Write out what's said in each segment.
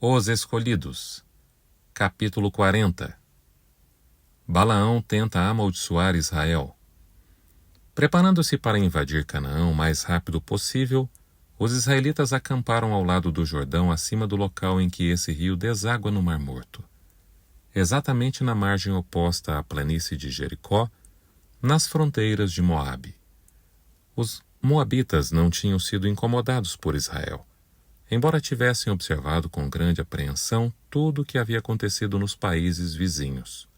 Os Escolhidos, capítulo 40. Balaão tenta amaldiçoar Israel. Preparando-se para invadir Canaã o mais rápido possível, os israelitas acamparam ao lado do Jordão acima do local em que esse rio deságua no Mar Morto, exatamente na margem oposta à planície de Jericó, nas fronteiras de Moabe. Os moabitas não tinham sido incomodados por Israel, embora tivessem observado com grande apreensão tudo o que havia acontecido nos países vizinhos.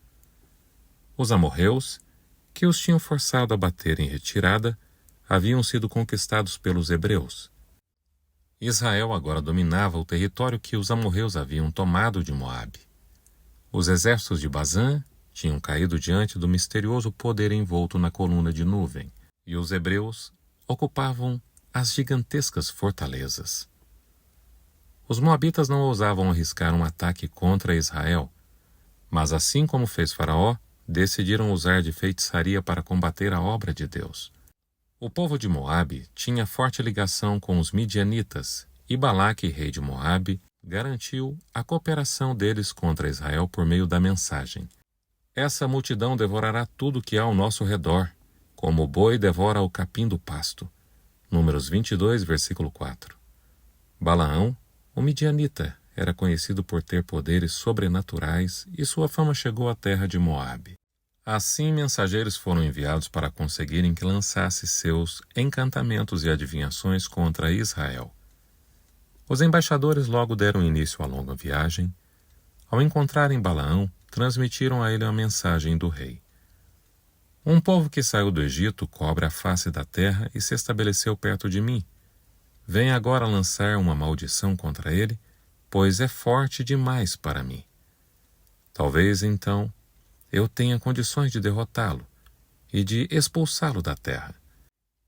Os amorreus, que os tinham forçado a bater em retirada, haviam sido conquistados pelos hebreus. Israel agora dominava o território que os amorreus haviam tomado de Moabe. Os exércitos de Bazã tinham caído diante do misterioso poder envolto na coluna de nuvem, e os hebreus ocupavam as gigantescas fortalezas. Os moabitas não ousavam arriscar um ataque contra Israel, mas assim como fez Faraó, decidiram usar de feitiçaria para combater a obra de Deus. O povo de Moabe tinha forte ligação com os midianitas, e Balaque, rei de Moabe, garantiu a cooperação deles contra Israel por meio da mensagem: essa multidão devorará tudo que há ao nosso redor, como o boi devora o capim do pasto. Números 22, versículo 4. Balaão, o midianita, era conhecido por ter poderes sobrenaturais e sua fama chegou à terra de Moabe. Assim, mensageiros foram enviados para conseguirem que lançasse seus encantamentos e adivinhações contra Israel. Os embaixadores logo deram início à longa viagem. Ao encontrarem Balaão, transmitiram a ele a mensagem do rei: um povo que saiu do Egito cobre a face da terra e se estabeleceu perto de mim. Venha agora lançar uma maldição contra ele, pois é forte demais para mim. Talvez, então, eu tenha condições de derrotá-lo e de expulsá-lo da terra.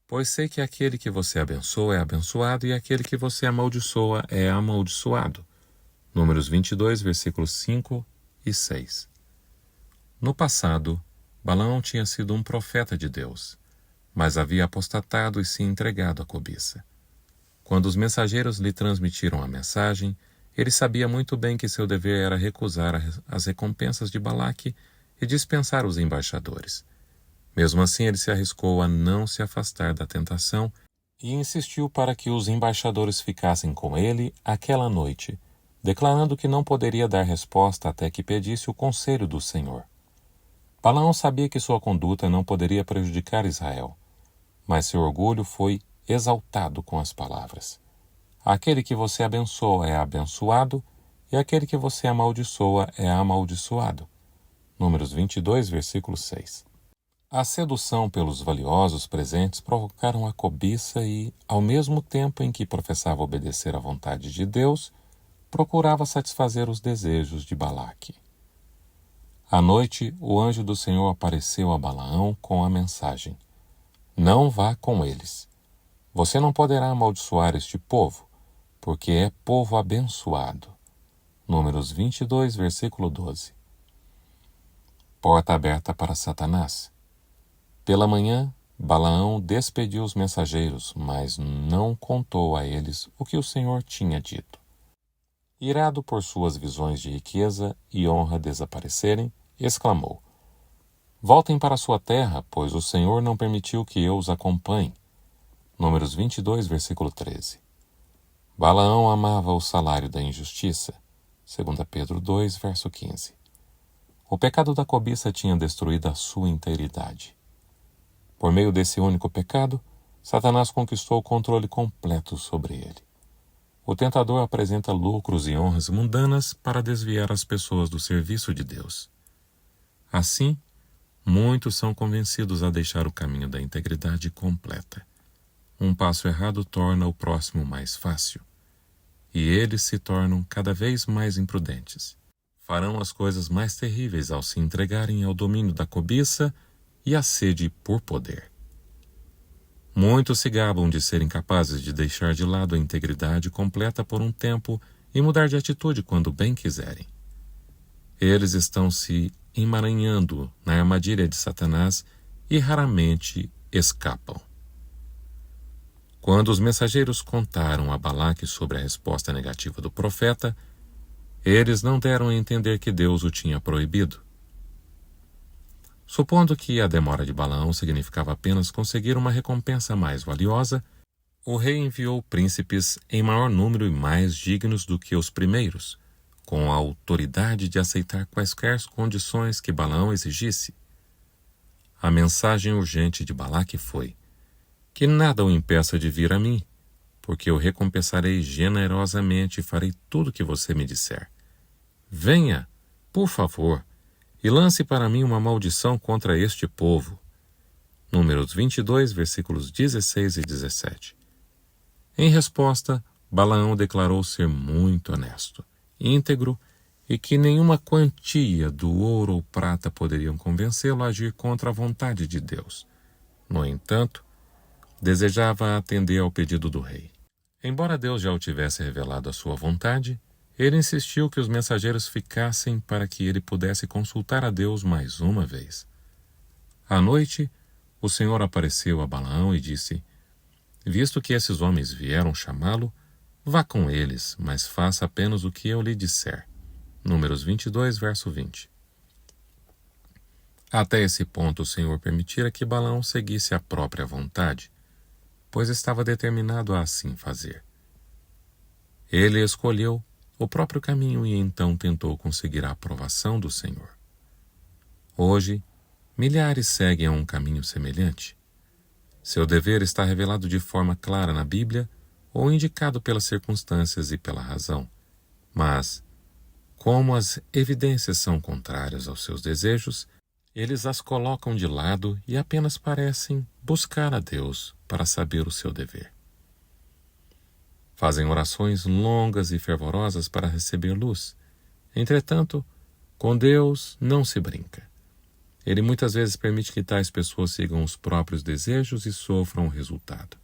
Pois sei que aquele que você abençoa é abençoado e aquele que você amaldiçoa é amaldiçoado. Números 22, versículos 5 e 6. No passado, Balaão tinha sido um profeta de Deus, mas havia apostatado e se entregado à cobiça. Quando os mensageiros lhe transmitiram a mensagem, ele sabia muito bem que seu dever era recusar as recompensas de Balaque e dispensar os embaixadores. Mesmo assim, ele se arriscou a não se afastar da tentação e insistiu para que os embaixadores ficassem com ele aquela noite, declarando que não poderia dar resposta até que pedisse o conselho do Senhor. Balaão sabia que sua conduta não poderia prejudicar Israel, mas seu orgulho foi exaltado com as palavras: aquele que você abençoa é abençoado, e aquele que você amaldiçoa é amaldiçoado. Números 22, versículo 6. A sedução pelos valiosos presentes provocaram a cobiça e, ao mesmo tempo em que professava obedecer à vontade de Deus, procurava satisfazer os desejos de Balaque. À noite, o anjo do Senhor apareceu a Balaão com a mensagem: não vá com eles. Você não poderá amaldiçoar este povo, porque é povo abençoado. Números 22, versículo 12. Porta aberta para Satanás. Pela manhã, Balaão despediu os mensageiros, mas não contou a eles o que o Senhor tinha dito. Irado por suas visões de riqueza e honra desaparecerem, exclamou: voltem para sua terra, pois o Senhor não permitiu que eu os acompanhe. Números 22, versículo 13. Balaão amava o salário da injustiça. 2 Pedro 2, verso 15. O pecado da cobiça tinha destruído a sua integridade. Por meio desse único pecado, Satanás conquistou o controle completo sobre ele. O tentador apresenta lucros e honras mundanas para desviar as pessoas do serviço de Deus. Assim, muitos são convencidos a deixar o caminho da integridade completa. Um passo errado torna o próximo mais fácil, e eles se tornam cada vez mais imprudentes. Farão as coisas mais terríveis ao se entregarem ao domínio da cobiça e à sede por poder. Muitos se gabam de serem capazes de deixar de lado a integridade completa por um tempo e mudar de atitude quando bem quiserem. Eles estão se emaranhando na armadilha de Satanás e raramente escapam. Quando os mensageiros contaram a Balaque sobre a resposta negativa do profeta, Eles não deram a entender que Deus o tinha proibido. Supondo que a demora de Balaão significava apenas conseguir uma recompensa mais valiosa, o rei enviou príncipes em maior número e mais dignos do que os primeiros, com a autoridade de aceitar quaisquer condições que Balaão exigisse. A mensagem urgente de Balaque foi: que nada o impeça de vir a mim, porque eu recompensarei generosamente e farei tudo o que você me disser. Venha, por favor, e lance para mim uma maldição contra este povo. Números 22, versículos 16 e 17. Em resposta, Balaão declarou ser muito honesto, íntegro e que nenhuma quantia do ouro ou prata poderiam convencê-lo a agir contra a vontade de Deus. No entanto, desejava atender ao pedido do rei. Embora Deus já o tivesse revelado a sua vontade, ele insistiu que os mensageiros ficassem para que ele pudesse consultar a Deus mais uma vez. À noite, o Senhor apareceu a Balaão e disse: visto que esses homens vieram chamá-lo, vá com eles, mas faça apenas o que eu lhe disser. Números 22, verso 20. Até esse ponto o Senhor permitira que Balaão seguisse a própria vontade, pois estava determinado a assim fazer. Ele escolheu o próprio caminho e então tentou conseguir a aprovação do Senhor. Hoje, milhares seguem a um caminho semelhante. Seu dever está revelado de forma clara na Bíblia ou indicado pelas circunstâncias e pela razão. Mas, como as evidências são contrárias aos seus desejos, eles as colocam de lado e apenas parecem buscar a Deus para saber o seu dever. Fazem orações longas e fervorosas para receber luz. Entretanto, com Deus não se brinca. Ele muitas vezes permite que tais pessoas sigam os próprios desejos e sofram o resultado.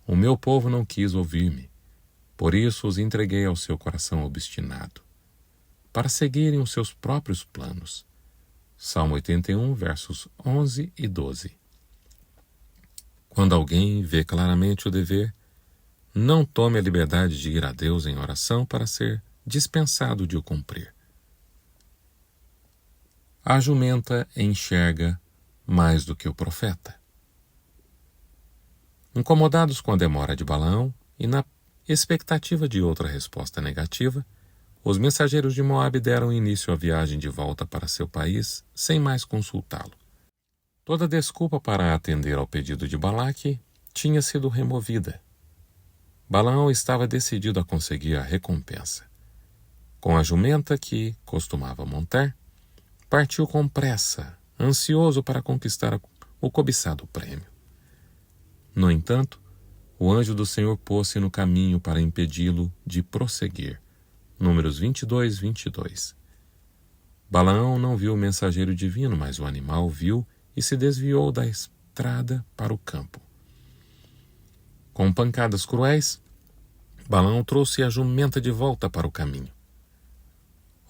O meu povo não quis ouvir-me, por isso os entreguei ao seu coração obstinado, para seguirem os seus próprios planos. Salmo 81, versos 11 e 12. Quando alguém vê claramente o dever, não tome a liberdade de ir a Deus em oração para ser dispensado de o cumprir. A jumenta enxerga mais do que o profeta. Incomodados com a demora de Balaão e na expectativa de outra resposta negativa, os mensageiros de Moabe deram início à viagem de volta para seu país sem mais consultá-lo. Toda desculpa para atender ao pedido de Balaque tinha sido removida. Balaão estava decidido a conseguir a recompensa. Com a jumenta que costumava montar, partiu com pressa, ansioso para conquistar o cobiçado prêmio. No entanto, o anjo do Senhor pôs-se no caminho para impedi-lo de prosseguir. Números 22, 22. Balaão não viu o mensageiro divino, mas o animal viu e se desviou da estrada para o campo. Com pancadas cruéis, Balaão trouxe a jumenta de volta para o caminho.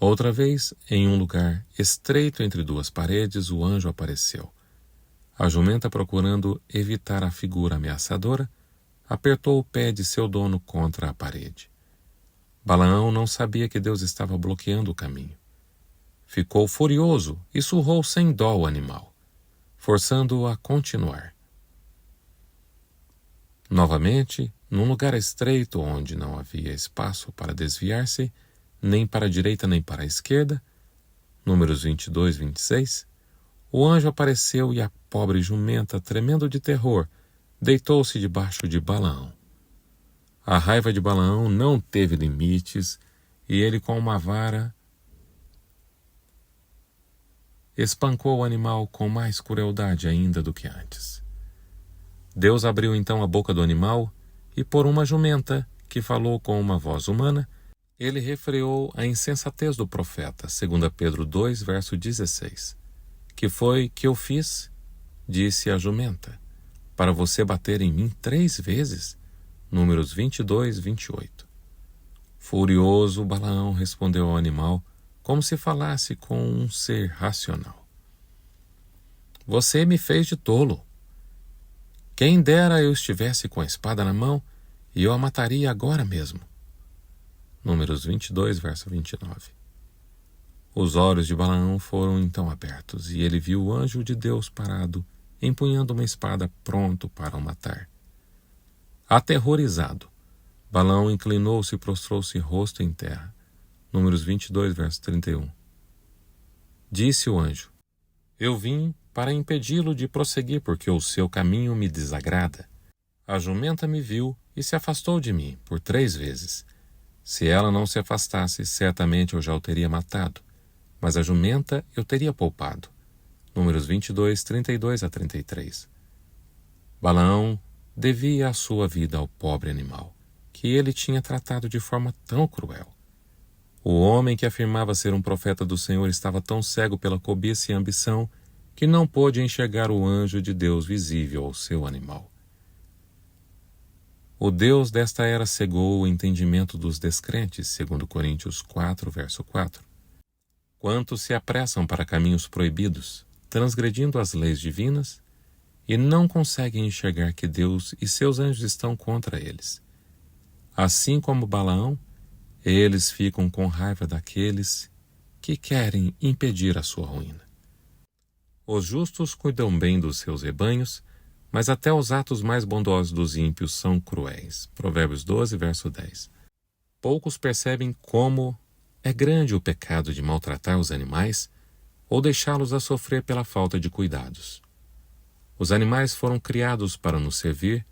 Outra vez, em um lugar estreito entre duas paredes, o anjo apareceu. A jumenta, procurando evitar a figura ameaçadora, apertou o pé de seu dono contra a parede. Balaão não sabia que Deus estava bloqueando o caminho. Ficou furioso e surrou sem dó o animal, forçando-o a continuar. Novamente, num lugar estreito onde não havia espaço para desviar-se, nem para a direita nem para a esquerda, Números 22, 26, o anjo apareceu e a pobre jumenta, tremendo de terror, deitou-se debaixo de Balaão. A raiva de Balaão não teve limites e ele, com uma vara, espancou o animal com mais crueldade ainda do que antes. Deus abriu então a boca do animal e, por uma jumenta que falou com uma voz humana, ele refreou a insensatez do profeta, 2 Pedro 2, verso 16. Que foi que eu fiz? Disse a jumenta, para você bater em mim 3 vezes? Números 22, 28. Furioso, Balaão respondeu ao animal, como se falasse com um ser racional. Você me fez de tolo. Quem dera eu estivesse com a espada na mão e eu a mataria agora mesmo. Números 22, verso 29. Os olhos de Balaão foram então abertos, e ele viu o anjo de Deus parado, empunhando uma espada, pronto para o matar. Aterrorizado, Balaão inclinou-se e prostrou-se rosto em terra. Números 22, verso 31. Disse o anjo: Eu vim para impedi-lo de prosseguir, porque o seu caminho me desagrada. A jumenta me viu e se afastou de mim por 3 vezes. Se ela não se afastasse, certamente eu já o teria matado, mas a jumenta eu teria poupado. Números 22, 32 a 33. Balaão devia a sua vida ao pobre animal, que ele tinha tratado de forma tão cruel. O homem que afirmava ser um profeta do Senhor estava tão cego pela cobiça e ambição que não pôde enxergar o anjo de Deus visível ao seu animal. O Deus desta era cegou o entendimento dos descrentes, segundo Coríntios 4, verso 4. Quantos se apressam para caminhos proibidos, transgredindo as leis divinas, e não conseguem enxergar que Deus e seus anjos estão contra eles. Assim como Balaão, eles ficam com raiva daqueles que querem impedir a sua ruína. Os justos cuidam bem dos seus rebanhos, mas até os atos mais bondosos dos ímpios são cruéis. Provérbios 12, verso 10. Poucos percebem como é grande o pecado de maltratar os animais ou deixá-los a sofrer pela falta de cuidados. Os animais foram criados para nos servir,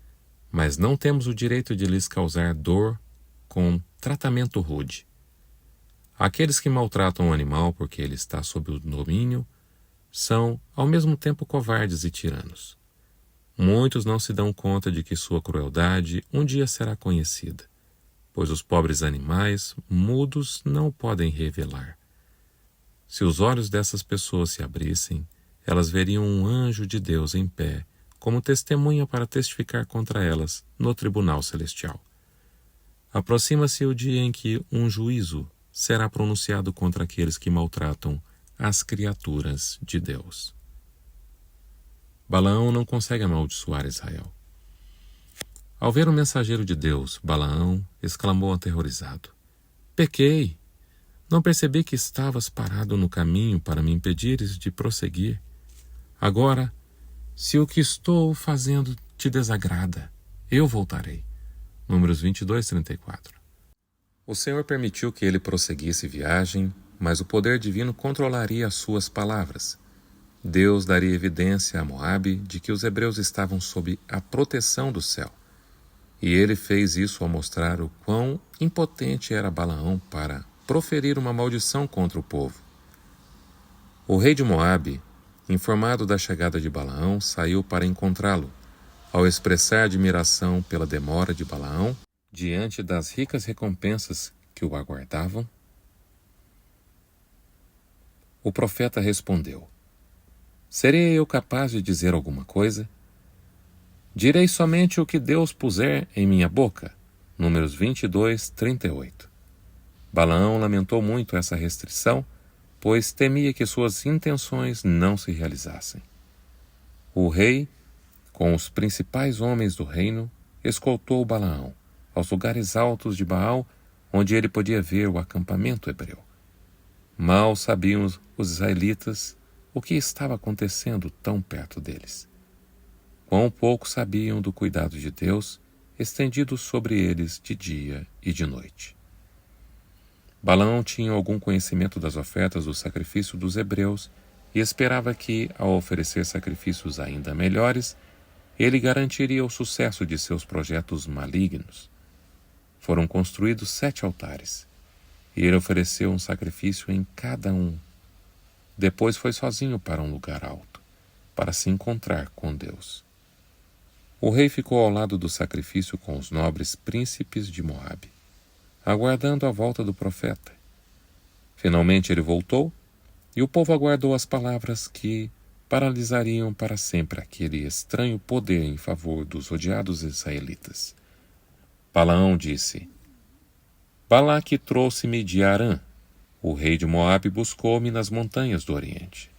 mas não temos o direito de lhes causar dor com tratamento rude. Aqueles que maltratam o animal porque ele está sob o domínio são, ao mesmo tempo, covardes e tiranos. Muitos não se dão conta de que sua crueldade um dia será conhecida, pois os pobres animais mudos não o podem revelar. Se os olhos dessas pessoas se abrissem, elas veriam um anjo de Deus em pé, como testemunha para testificar contra elas no tribunal celestial. Aproxima-se o dia em que um juízo será pronunciado contra aqueles que maltratam as criaturas de Deus. Balaão não consegue amaldiçoar Israel. Ao ver o mensageiro de Deus, Balaão exclamou aterrorizado: Pequei! Não percebi que estavas parado no caminho para me impedires de prosseguir. Agora, se o que estou fazendo te desagrada, eu voltarei. Números 22, 34. O Senhor permitiu que ele prosseguisse viagem, mas o poder divino controlaria as suas palavras. Deus daria evidência a Moabe de que os hebreus estavam sob a proteção do céu. E ele fez isso ao mostrar o quão impotente era Balaão para proferir uma maldição contra o povo. O rei de Moabe, informado da chegada de Balaão, saiu para encontrá-lo. Ao expressar admiração pela demora de Balaão, diante das ricas recompensas que o aguardavam, o profeta respondeu: Serei eu capaz de dizer alguma coisa? Direi somente o que Deus puser em minha boca. Números 22, 38. Balaão lamentou muito essa restrição, pois temia que suas intenções não se realizassem. O rei, com os principais homens do reino, escoltou Balaão aos lugares altos de Baal, onde ele podia ver o acampamento hebreu. Mal sabiam os israelitas o que estava acontecendo tão perto deles. Quão pouco sabiam do cuidado de Deus estendido sobre eles de dia e de noite. Balaão tinha algum conhecimento das ofertas do sacrifício dos hebreus e esperava que, ao oferecer sacrifícios ainda melhores, ele garantiria o sucesso de seus projetos malignos. Foram construídos 7 altares, e ele ofereceu um sacrifício em cada um. Depois foi sozinho para um lugar alto, para se encontrar com Deus. O rei ficou ao lado do sacrifício com os nobres príncipes de Moabe, aguardando a volta do profeta. Finalmente ele voltou, e o povo aguardou as palavras que paralisariam para sempre aquele estranho poder em favor dos odiados israelitas. Balaão disse: Balaque trouxe-me de Arã. O rei de Moabe buscou-me nas montanhas do Oriente.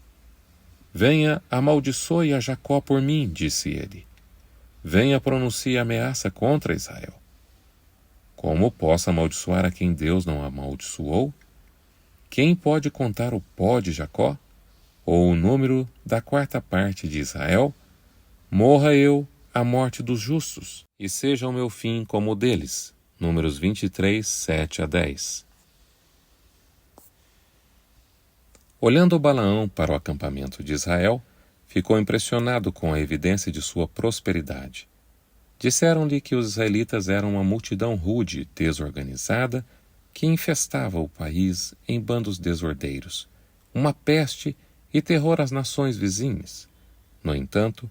Venha, amaldiçoe a Jacó por mim, disse ele. Venha, pronuncie ameaça contra Israel. Como posso amaldiçoar a quem Deus não amaldiçoou? Quem pode contar o pó de Jacó? Ou o número da quarta parte de Israel? Morra eu a morte dos justos, e seja o meu fim como o deles. Números 23, 7-10. Olhando Balaão para o acampamento de Israel, ficou impressionado com a evidência de sua prosperidade. Disseram-lhe que os israelitas eram uma multidão rude, desorganizada, que infestava o país em bandos desordeiros, uma peste e terror às nações vizinhas. No entanto,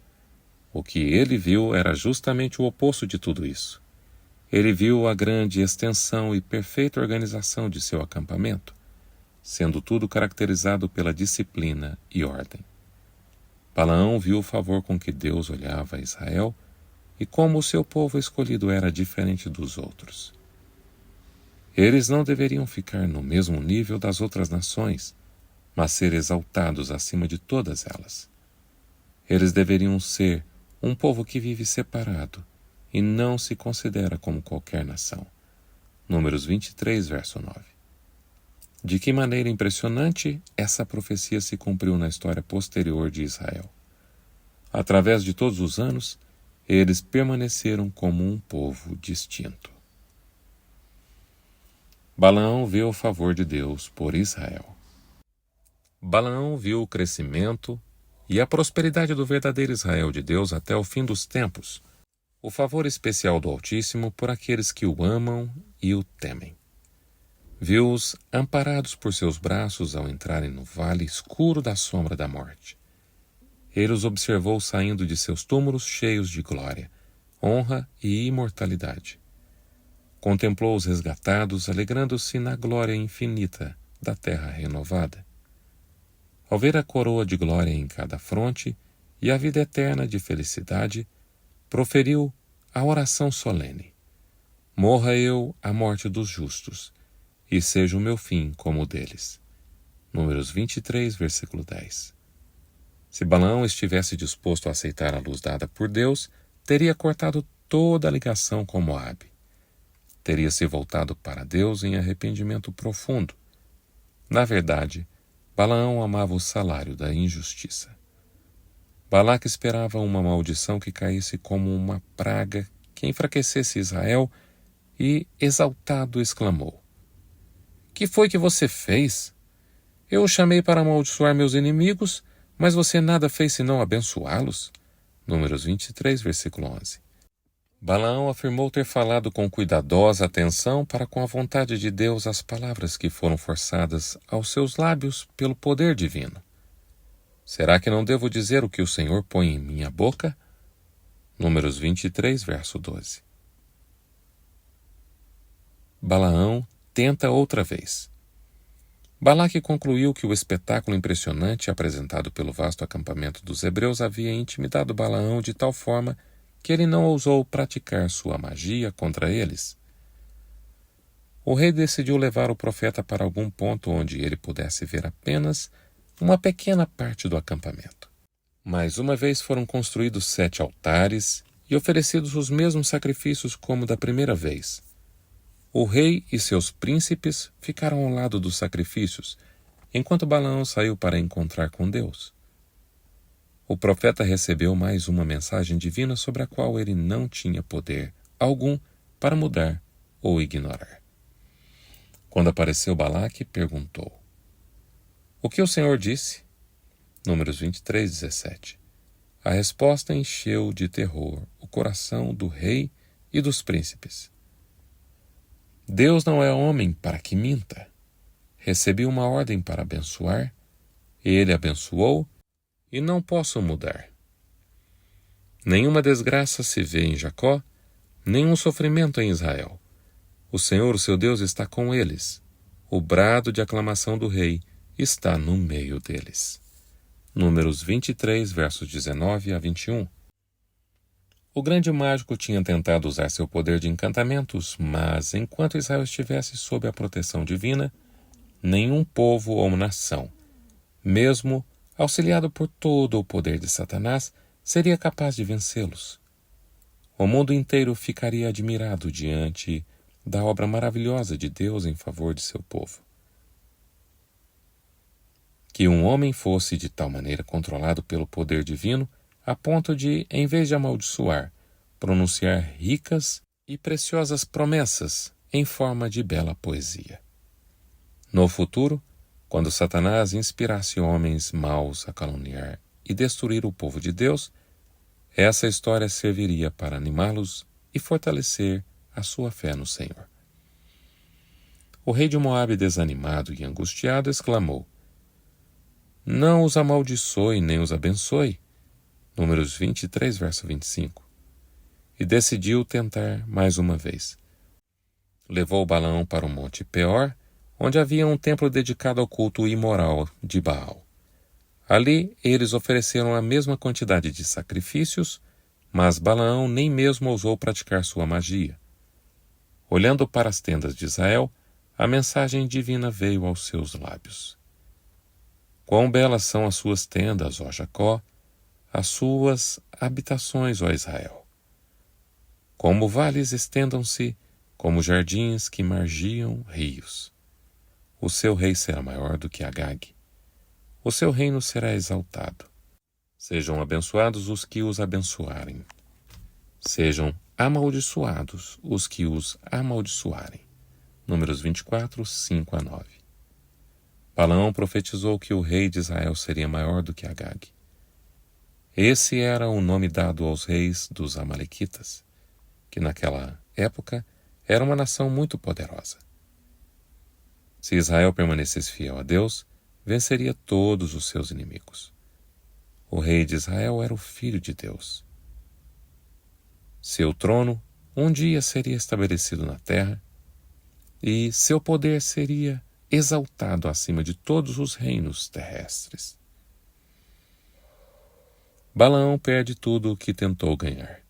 o que ele viu era justamente o oposto de tudo isso. Ele viu a grande extensão e perfeita organização de seu acampamento, sendo tudo caracterizado pela disciplina e ordem. Balaão viu o favor com que Deus olhava a Israel e como o seu povo escolhido era diferente dos outros. Eles não deveriam ficar no mesmo nível das outras nações, mas ser exaltados acima de todas elas. Eles deveriam ser um povo que vive separado e não se considera como qualquer nação. Números 23, verso 9. De que maneira impressionante essa profecia se cumpriu na história posterior de Israel. Através de todos os anos, eles permaneceram como um povo distinto. Balaão vê o favor de Deus por Israel. Balaão viu o crescimento e a prosperidade do verdadeiro Israel de Deus até o fim dos tempos, o favor especial do Altíssimo por aqueles que o amam e o temem. Viu-os amparados por seus braços ao entrarem no vale escuro da sombra da morte. Ele os observou saindo de seus túmulos cheios de glória, honra e imortalidade. Contemplou os resgatados, alegrando-se na glória infinita da terra renovada. Ao ver a coroa de glória em cada fronte e a vida eterna de felicidade, proferiu a oração solene: Morra eu a morte dos justos, e seja o meu fim como o deles. Números 23, versículo 10. Se Balaão estivesse disposto a aceitar a luz dada por Deus, teria cortado toda a ligação com Moabe. Teria se voltado para Deus em arrependimento profundo. Na verdade, Balaão amava o salário da injustiça. Balaque esperava uma maldição que caísse como uma praga que enfraquecesse Israel e, exaltado, exclamou: Que foi que você fez? Eu o chamei para amaldiçoar meus inimigos, mas você nada fez senão abençoá-los. Números 23, versículo 11. Balaão afirmou ter falado com cuidadosa atenção para com a vontade de Deus as palavras que foram forçadas aos seus lábios pelo poder divino. Será que não devo dizer o que o Senhor põe em minha boca? Números 23, verso 12. Balaão tenta outra vez. Balaque concluiu que o espetáculo impressionante apresentado pelo vasto acampamento dos hebreus havia intimidado Balaão de tal forma que ele não ousou praticar sua magia contra eles. O rei decidiu levar o profeta para algum ponto onde ele pudesse ver apenas uma pequena parte do acampamento. Mais uma vez foram construídos 7 altares e oferecidos os mesmos sacrifícios como da primeira vez. O rei e seus príncipes ficaram ao lado dos sacrifícios, enquanto Balaão saiu para encontrar com Deus. O profeta recebeu mais uma mensagem divina sobre a qual ele não tinha poder algum para mudar ou ignorar. Quando apareceu Balaque, perguntou: O que o Senhor disse? Números 23, 17. A resposta encheu de terror o coração do rei e dos príncipes. Deus não é homem para que minta. Recebi uma ordem para abençoar, ele abençoou e não posso mudar. Nenhuma desgraça se vê em Jacó, nenhum sofrimento em Israel. O Senhor, o seu Deus, está com eles. O brado de aclamação do rei está no meio deles. Números 23, versos 19 a 21. O grande mágico tinha tentado usar seu poder de encantamentos, mas enquanto Israel estivesse sob a proteção divina, nenhum povo ou nação, mesmo auxiliado por todo o poder de Satanás, seria capaz de vencê-los. O mundo inteiro ficaria admirado diante da obra maravilhosa de Deus em favor de seu povo. Que um homem fosse de tal maneira controlado pelo poder divino, a ponto de, em vez de amaldiçoar, pronunciar ricas e preciosas promessas em forma de bela poesia. No futuro, quando Satanás inspirasse homens maus a caluniar e destruir o povo de Deus, essa história serviria para animá-los e fortalecer a sua fé no Senhor. O rei de Moabe, desanimado e angustiado, exclamou: Não os amaldiçoe nem os abençoe. Números 23, verso 25. E decidiu tentar mais uma vez. Levou Balaão para o monte Peor, onde havia um templo dedicado ao culto imoral de Baal. Ali eles ofereceram a mesma quantidade de sacrifícios, mas Balaão nem mesmo ousou praticar sua magia. Olhando para as tendas de Israel, a mensagem divina veio aos seus lábios. Quão belas são as suas tendas, ó Jacó, as suas habitações, ó Israel. Como vales estendam-se, como jardins que margiam rios. O seu rei será maior do que Agag. O seu reino será exaltado. Sejam abençoados os que os abençoarem. Sejam amaldiçoados os que os amaldiçoarem. Números 24, 5 a 9. Balaão profetizou que o rei de Israel seria maior do que Agag. Esse era o nome dado aos reis dos Amalequitas, que naquela época era uma nação muito poderosa. Se Israel permanecesse fiel a Deus, venceria todos os seus inimigos. O rei de Israel era o filho de Deus. Seu trono um dia seria estabelecido na terra e seu poder seria exaltado acima de todos os reinos terrestres. Balaão perde tudo o que tentou ganhar.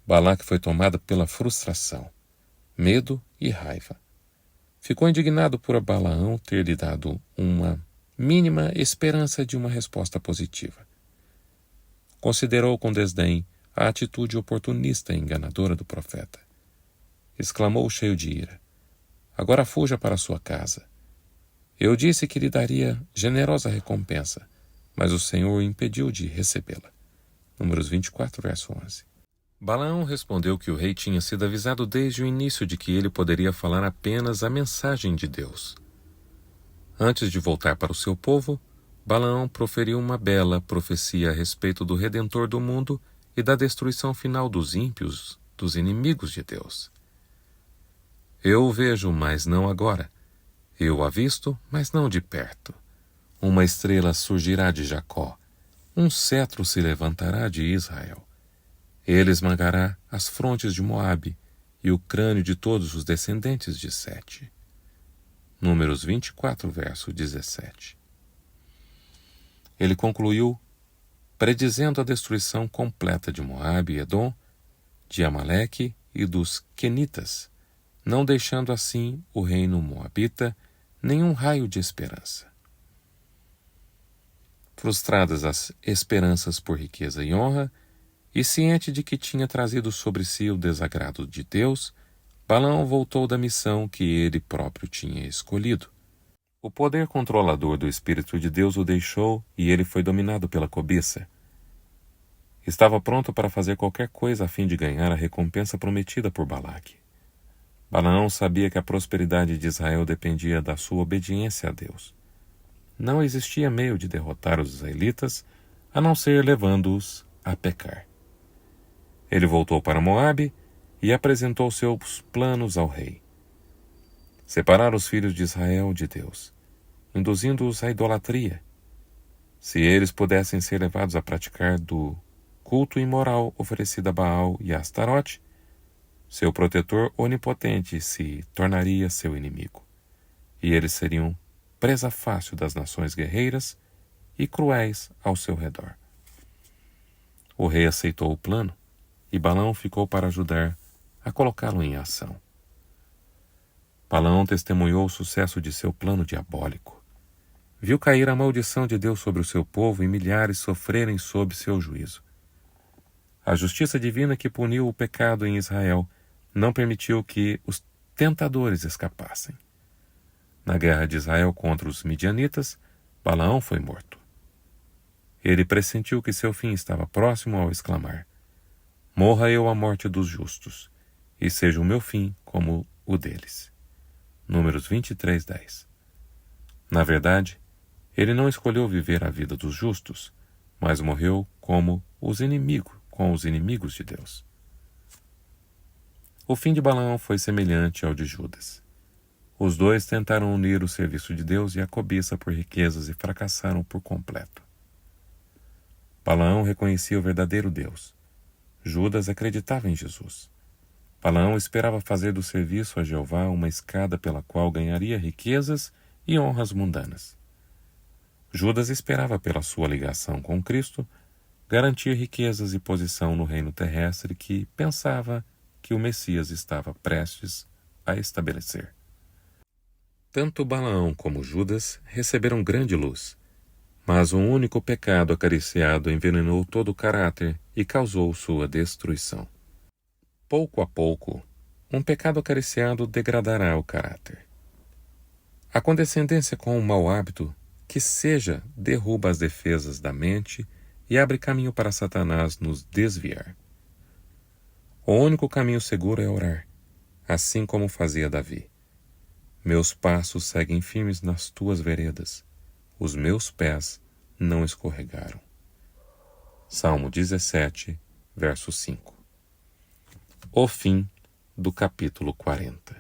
Balaque foi tomado pela frustração, medo e raiva. Ficou indignado por Balaão ter lhe dado uma mínima esperança de uma resposta positiva. Considerou com desdém a atitude oportunista e enganadora do profeta. Exclamou cheio de ira: Agora fuja para sua casa. Eu disse que lhe daria generosa recompensa, mas o Senhor o impediu de recebê-la. Números 24, verso 11. Balaão respondeu que o rei tinha sido avisado desde o início de que ele poderia falar apenas a mensagem de Deus. Antes de voltar para o seu povo, Balaão proferiu uma bela profecia a respeito do Redentor do mundo e da destruição final dos ímpios, dos inimigos de Deus. Eu o vejo, mas não agora. Eu o avisto, mas não de perto. Uma estrela surgirá de Jacó. Um cetro se levantará de Israel. Ele esmagará as frontes de Moabe e o crânio de todos os descendentes de Sete. Números 24, verso 17. Ele concluiu predizendo a destruição completa de Moabe e Edom, de Amaleque e dos Quenitas, não deixando assim o reino moabita nenhum raio de esperança. Frustradas as esperanças por riqueza e honra, e ciente de que tinha trazido sobre si o desagrado de Deus, Balaão voltou da missão que ele próprio tinha escolhido. O poder controlador do Espírito de Deus o deixou e ele foi dominado pela cobiça. Estava pronto para fazer qualquer coisa a fim de ganhar a recompensa prometida por Balaque. Balaão sabia que a prosperidade de Israel dependia da sua obediência a Deus. Não existia meio de derrotar os israelitas a não ser levando-os a pecar. Ele voltou para Moabe e apresentou seus planos ao rei. Separar os filhos de Israel de Deus, induzindo-os à idolatria. Se eles pudessem ser levados a praticar do culto imoral oferecido a Baal e a Astarote, seu protetor onipotente se tornaria seu inimigo, e eles seriam presa fácil das nações guerreiras e cruéis ao seu redor. O rei aceitou o plano, e Balaão ficou para ajudar a colocá-lo em ação. Balaão testemunhou o sucesso de seu plano diabólico. Viu cair a maldição de Deus sobre o seu povo e milhares sofrerem sob seu juízo. A justiça divina que puniu o pecado em Israel não permitiu que os tentadores escapassem. Na guerra de Israel contra os midianitas, Balaão foi morto. Ele pressentiu que seu fim estava próximo ao exclamar: morra eu a morte dos justos, e seja o meu fim como o deles. Números 23:10. Na verdade, ele não escolheu viver a vida dos justos, mas morreu com os inimigos de Deus. O fim de Balaão foi semelhante ao de Judas. Os dois tentaram unir o serviço de Deus e a cobiça por riquezas e fracassaram por completo. Balaão reconhecia o verdadeiro Deus. Judas acreditava em Jesus. Balaão esperava fazer do serviço a Jeová uma escada pela qual ganharia riquezas e honras mundanas. Judas esperava, pela sua ligação com Cristo, garantir riquezas e posição no reino terrestre que pensava que o Messias estava prestes a estabelecer. Tanto Balaão como Judas receberam grande luz, mas um único pecado acariciado envenenou todo o caráter e causou sua destruição. Pouco a pouco, um pecado acariciado degradará o caráter. A condescendência com o mau hábito que seja derruba as defesas da mente e abre caminho para Satanás nos desviar. O único caminho seguro é orar, assim como fazia Davi. Meus passos seguem firmes nas tuas veredas, os meus pés não escorregaram. Salmo 17, verso 5. O fim do capítulo 40.